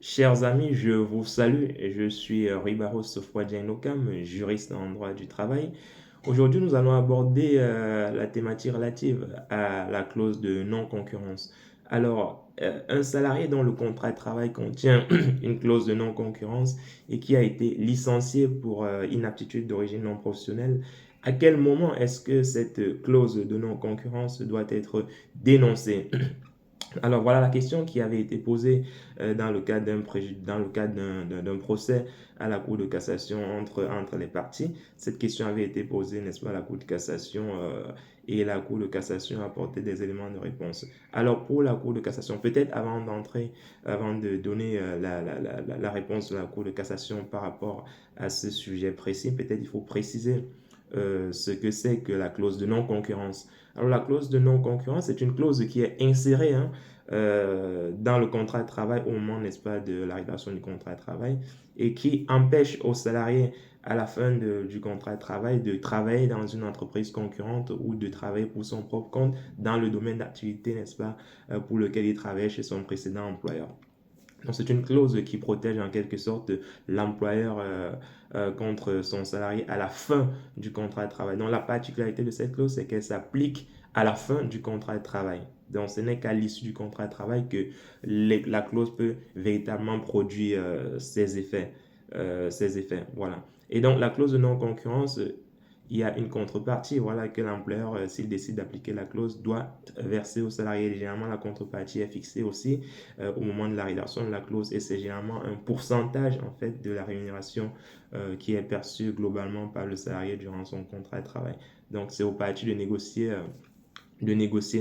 Chers amis, je vous salue. Je suis Ribaros Sofwa-Djainokam, juriste en droit du travail. Aujourd'hui, nous allons aborder la thématique relative à la clause de non-concurrence. Alors, un salarié dont le contrat de travail contient une clause de non-concurrence et qui a été licencié pour inaptitude d'origine non professionnelle, à quel moment est-ce que cette clause de non-concurrence doit être dénoncée? Alors voilà la question qui avait été posée dans le cadre d'un procès à la Cour de cassation entre les parties. Cette question avait été posée, n'est-ce pas, à la Cour de cassation et la Cour de cassation a apporté des éléments de réponse. Alors pour la Cour de cassation, peut-être avant de donner la réponse de la Cour de cassation par rapport à ce sujet précis, peut-être il faut préciser ce que c'est que la clause de non-concurrence. Alors la clause de non-concurrence est une clause qui est insérée dans le contrat de travail au moment, n'est-ce pas, de la rédaction du contrat de travail et qui empêche aux salariés à la fin du contrat de travail de travailler dans une entreprise concurrente ou de travailler pour son propre compte dans le domaine d'activité, n'est-ce pas, pour lequel il travaillait chez son précédent employeur. Donc, c'est une clause qui protège en quelque sorte l'employeur contre son salarié à la fin du contrat de travail. Donc, la particularité de cette clause, c'est qu'elle s'applique à la fin du contrat de travail. Donc, ce n'est qu'à l'issue du contrat de travail que la clause peut véritablement produire ses effets. Voilà. Et donc, la clause de non-concurrence, il y a une contrepartie, voilà, que l'employeur, s'il décide d'appliquer la clause, doit verser au salarié. Généralement, la contrepartie est fixée aussi au moment de la rédaction de la clause et c'est généralement un pourcentage en fait de la rémunération qui est perçue globalement par le salarié durant son contrat de travail. Donc, c'est au parti de négocier,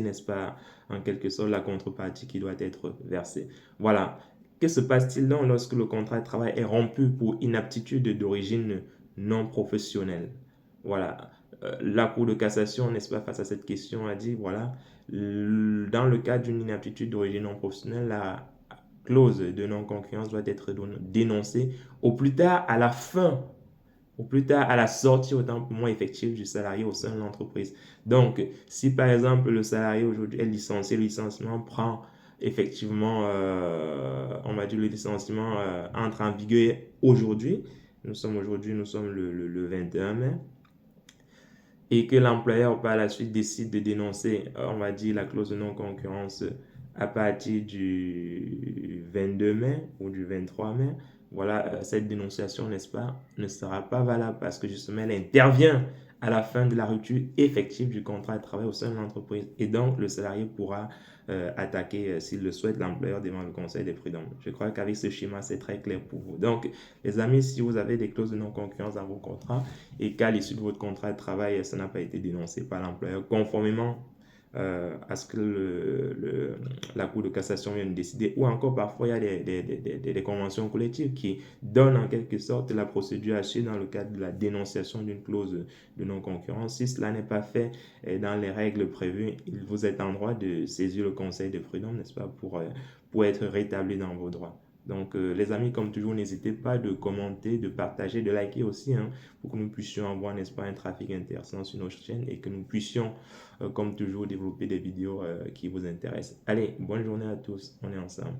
n'est-ce pas, en quelque sorte, la contrepartie qui doit être versée. Voilà. Que se passe-t-il donc lorsque le contrat de travail est rompu pour inaptitude d'origine non professionnelle? Voilà. La Cour de cassation, n'est-ce pas, face à cette question, a dit, voilà, dans le cas d'une inaptitude d'origine non professionnelle, la clause de non-concurrence doit être dénoncée au plus tard à la fin ou plus tard à la sortie autant pour moi effective du salarié au sein de l'entreprise. Donc, si par exemple le salarié aujourd'hui est licencié, le licenciement prend effectivement, on va dire le licenciement entre en vigueur aujourd'hui. Nous sommes le 21 mai et que l'employeur par la suite décide de dénoncer, on va dire, la clause de non-concurrence à partir du 22 mai ou du 23 mai, voilà, cette dénonciation, n'est-ce pas, ne sera pas valable parce que justement, elle intervient à la fin de la rupture effective du contrat de travail au sein de l'entreprise. Et donc, le salarié pourra attaquer, s'il le souhaite, l'employeur devant le conseil des prud'hommes. Je crois qu'avec ce schéma, c'est très clair pour vous. Donc, les amis, si vous avez des clauses de non-concurrence dans vos contrats et qu'à l'issue de votre contrat de travail, ça n'a pas été dénoncé par l'employeur, conformément à ce que la Cour de cassation vient de décider, ou encore parfois il y a des conventions collectives qui donnent en quelque sorte la procédure à suivre dans le cadre de la dénonciation d'une clause de non-concurrence. Si cela n'est pas fait dans les règles prévues, vous êtes en droit de saisir le conseil de prud'homme, n'est-ce pas, pour être rétabli dans vos droits. Donc, les amis, comme toujours, n'hésitez pas de commenter, de partager, de liker aussi, hein, pour que nous puissions avoir, n'est-ce pas, un trafic intéressant sur notre chaîne et que nous puissions, comme toujours, développer des vidéos qui vous intéressent. Allez, bonne journée à tous, on est ensemble.